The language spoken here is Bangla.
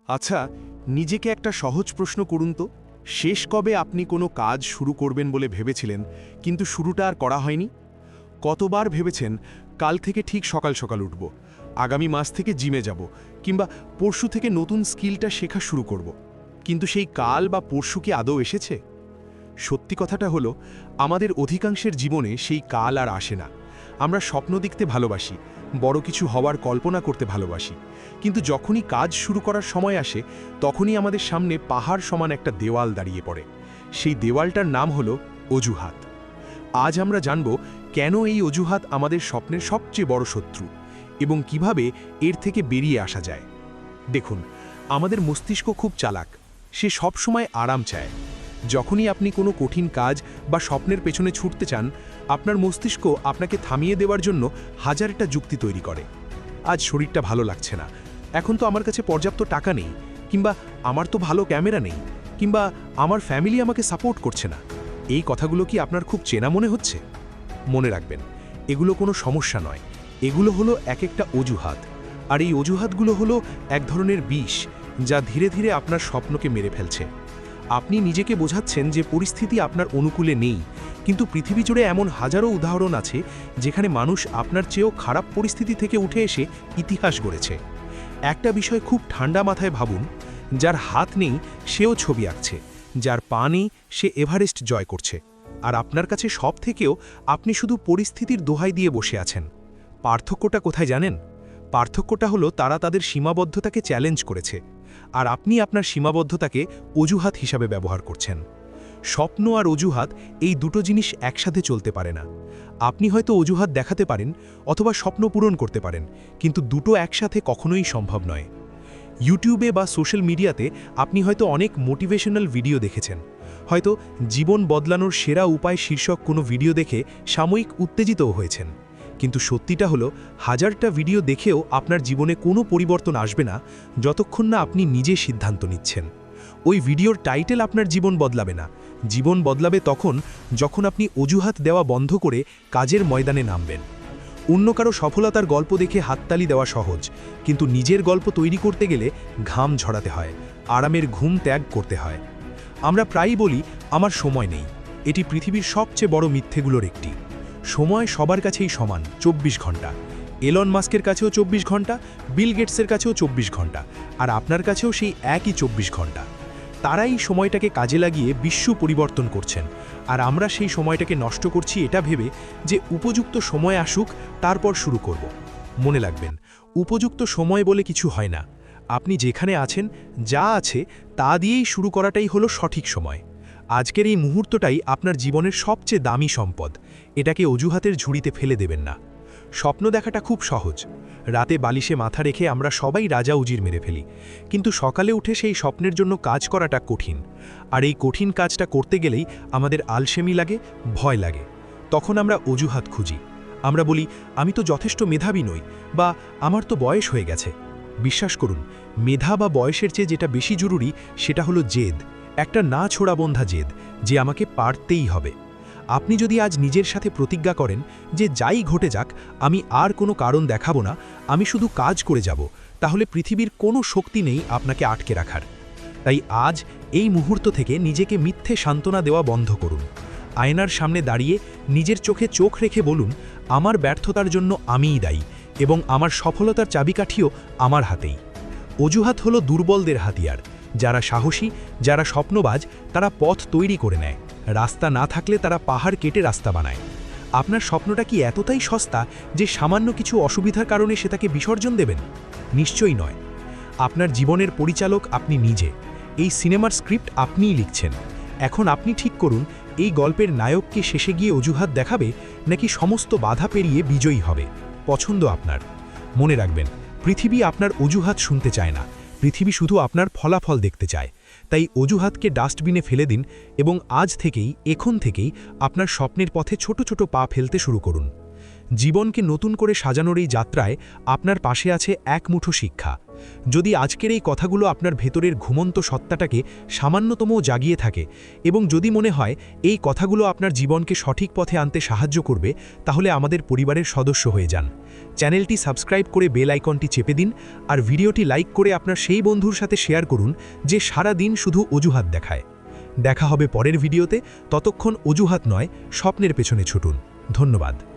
আচ্ছা, নিজেকে একটা সহজ প্রশ্ন করুন তো, শেষ কবে আপনি কোনো কাজ শুরু করবেন বলে ভেবেছিলেন কিন্তু শুরুটা আর করা হয়নি? কতবার ভেবেছেন কাল থেকে ঠিক সকাল সকাল উঠব, আগামী মাস থেকে জিমে যাব, কিংবা পরশু থেকে নতুন স্কিলটা শেখা শুরু করব, কিন্তু সেই কাল বা পরশু কি আদৌ এসেছে? সত্যি কথাটা হলো, আমাদের অধিকাংশের জীবনে সেই কাল আর আসে না। আমরা স্বপ্ন দেখতে ভালোবাসি, বড় কিছু হওয়ার কল্পনা করতে ভালোবাসি, কিন্তু যখনই কাজ শুরু করার সময় আসে তখনই আমাদের সামনে পাহাড় সমান একটা দেওয়াল দাঁড়িয়ে পড়ে। সেই দেওয়ালটার নাম হলো অজুহাত। আজ আমরা জানব কেন এই অজুহাত আমাদের স্বপ্নের সবচেয়ে বড় শত্রু এবং কিভাবে এর থেকে বেরিয়ে আসা যায়। দেখুন, আমাদের মস্তিষ্ক খুব চালাক, সে সবসময় আরাম চায়। যখনই আপনি কোনো কঠিন কাজ বা স্বপ্নের পেছনে ছুটতে চান, আপনার মস্তিষ্ক আপনাকে থামিয়ে দেওয়ার জন্য হাজারটা যুক্তি তৈরি করে। আজ শরীরটা ভালো লাগছে না, এখন তো আমার কাছে পর্যাপ্ত টাকা নেই, কিংবা আমার তো ভালো ক্যামেরা নেই, কিংবা আমার ফ্যামিলি আমাকে সাপোর্ট করছে না। এই কথাগুলো কি আপনার খুব চেনা মনে হচ্ছে? মনে রাখবেন, এগুলো কোনো সমস্যা নয়, এগুলো হলো এক একটা অজুহাত। আর এই অজুহাতগুলো হলো এক ধরনের বিষ, যা ধীরে ধীরে আপনার স্বপ্নকে মেরে ফেলছে। আপনি নিজেকে বোঝাচ্ছেন যে পরিস্থিতি আপনার অনুকূলে নেই, কিন্তু পৃথিবী জুড়ে এমন হাজারো উদাহরণ আছে যেখানে মানুষ আপনার চেয়েও খারাপ পরিস্থিতি থেকে উঠে এসে ইতিহাস গড়েছে। একটা বিষয় খুব ঠান্ডা মাথায় ভাবুন, যার হাত নেই সেও ছবি আঁকছে, যার পা নেই সে এভারেস্ট জয় করছে, আর আপনার কাছে সব থেকেও আপনি শুধু পরিস্থিতির দোহাই দিয়ে বসে আছেন। পার্থক্যটা কোথায় জানেন? পার্থক্যটা হলো তারা তাদের সীমাবদ্ধতাকে চ্যালেঞ্জ করেছে, আর আপনি আপনার সীমাবদ্ধতাকে অজুহাত হিসাবে ব্যবহার করছেন। স্বপ্ন আর অজুহাত, এই দুটো জিনিস একসাথে চলতে পারে না। আপনি হয়তো অজুহাত দেখাতে পারেন অথবা স্বপ্ন পূরণ করতে পারেন, কিন্তু দুটো একসাথে কখনোই সম্ভব নয়। ইউটিউবে বা সোশ্যাল মিডিয়াতে আপনি হয়তো অনেক মোটিভেশনাল ভিডিও দেখেছেন, হয়তো জীবন বদলানোর সেরা উপায় শীর্ষক কোনো ভিডিও দেখে সাময়িক উত্তেজিতও হয়েছেন, কিন্তু সত্যিটা হলো হাজারটা ভিডিও দেখেও আপনার জীবনে কোনো পরিবর্তন আসবে না যতক্ষণ না আপনি নিজে সিদ্ধান্ত নিচ্ছেন। ওই ভিডিওর টাইটেল আপনার জীবন বদলাবে না। জীবন বদলাবে তখন যখন আপনি অজুহাত দেওয়া বন্ধ করে কাজের ময়দানে নামবেন। অন্য কারো সফলতার গল্প দেখে হাততালি দেওয়া সহজ, কিন্তু নিজের গল্প তৈরি করতে গেলে ঘাম ঝরাতে হয়, আরামের ঘুম ত্যাগ করতে হয়। আমরা প্রায়ই বলি আমার সময় নেই। এটি পৃথিবীর সবচেয়ে বড় মিথ্যেগুলোর একটি। সময় সবার কাছেই সমান, 24 ঘন্টা। এলন মাস্কের কাছেও 24 ঘন্টা, বিল গেটসের কাছেও 24 ঘন্টা, আর আপনার কাছেও সেই একই 24 ঘন্টা। তারাই সময়টাকে কাজে লাগিয়ে বিশ্ব পরিবর্তন করছেন, আর আমরা সেই সময়টাকে নষ্ট করছি এটা ভেবে যে উপযুক্ত সময় আসুক তারপর শুরু করব। মনে রাখবেন, উপযুক্ত সময় বলে কিছু হয় না। আপনি যেখানে আছেন, যা আছে তা দিয়েই শুরু করাটাই হলো সঠিক সময়। আজকের এই মুহূর্তটাই আপনার জীবনের সবচেয়ে দামি সম্পদ। এটাকে অজুহাতের ঝুড়িতে ফেলে দেবেন না। স্বপ্ন দেখাটা খুব সহজ। রাতে বালিশে মাথা রেখে আমরা সবাই রাজা উজির মেরে ফেলি, কিন্তু সকালে উঠে সেই স্বপ্নের জন্য কাজ করাটা কঠিন। আর এই কঠিন কাজটা করতে গেলেই আমাদের আলসেমি লাগে, ভয় লাগে। তখন আমরা অজুহাত খুঁজি। আমরা বলি আমি তো যথেষ্ট মেধাবী নই, বা আমার তো বয়স হয়ে গেছে। বিশ্বাস করুন, মেধা বা বয়সের চেয়ে যেটা বেশি জরুরি সেটা হলো জেদ, একটা না ছোড়াবন্ধা জেদ, যে আমাকে পারতেই হবে। আপনি যদি আজ নিজের সাথে প্রতিজ্ঞা করেন যে যাই ঘটে যাক আমি আর কোনো কারণ দেখাবো না, আমি শুধু কাজ করে যাব, তাহলে পৃথিবীর কোনো শক্তি নেই আপনাকে আটকে রাখার। তাই আজ এই মুহূর্ত থেকে নিজেকে মিথ্যে সান্ত্বনা দেওয়া বন্ধ করুন। আয়নার সামনে দাঁড়িয়ে নিজের চোখে চোখ রেখে বলুন, আমার ব্যর্থতার জন্য আমিই দায়ী, এবং আমার সফলতার চাবিকাঠিও আমার হাতেই। অজুহাত হলো দুর্বলদের হাতিয়ার। যারা সাহসী, যারা স্বপ্নবাজ, তারা পথ তৈরি করে নেয়। রাস্তা না থাকলে তারা পাহাড় কেটে রাস্তা বানায়। আপনার স্বপ্নটা কি এতটাই সস্তা যে সামান্য কিছু অসুবিধার কারণে সেটাকে বিসর্জন দেবেন? নিশ্চয়ই নয়। আপনার জীবনের পরিচালক আপনি নিজে। এই সিনেমার স্ক্রিপ্ট আপনিই লিখছেন। এখন আপনি ঠিক করুন, এই গল্পের নায়ককে শেষে গিয়ে অজুহাত দেখাবে, নাকি সমস্ত বাধা পেরিয়ে বিজয়ী হবে। পছন্দ আপনার। মনে রাখবেন, পৃথিবী আপনার অজুহাত শুনতে চায় না, পৃথিবী শুধু আপনার ফলাফল দেখতে চায়। তাই অজুহাতকে ডাস্টবিনে ফেলে দিন এবং আজ থেকেই, এখন থেকেই আপনার স্বপ্নের পথে ছোট ছোট পা ফেলতে শুরু করুন। জীবনকে নতুন করে সাজানোর এই যাত্রায় আপনার পাশে আছে এক মুঠো শিক্ষা। যদি আজকের এই কথাগুলো আপনার ভেতরের ঘুমন্ত সত্তাটাকে সামান্যতমও জাগিয়ে থাকে এবং যদি মনে হয় এই কথাগুলো আপনার জীবনকে সঠিক পথে আনতে সাহায্য করবে, তাহলে আমাদের পরিবারের সদস্য হয়ে যান। চ্যানেলটি সাবস্ক্রাইব করে বেল আইকনটি চেপে দিন আর ভিডিওটি লাইক করে আপনার সেই বন্ধুর সাথে শেয়ার করুন যে সারা দিন শুধু অজুহাত দেখায়। দেখা হবে পরের ভিডিওতে, ততক্ষণ অজুহাত নয়, স্বপ্নের পেছনে ছুটুন। ধন্যবাদ।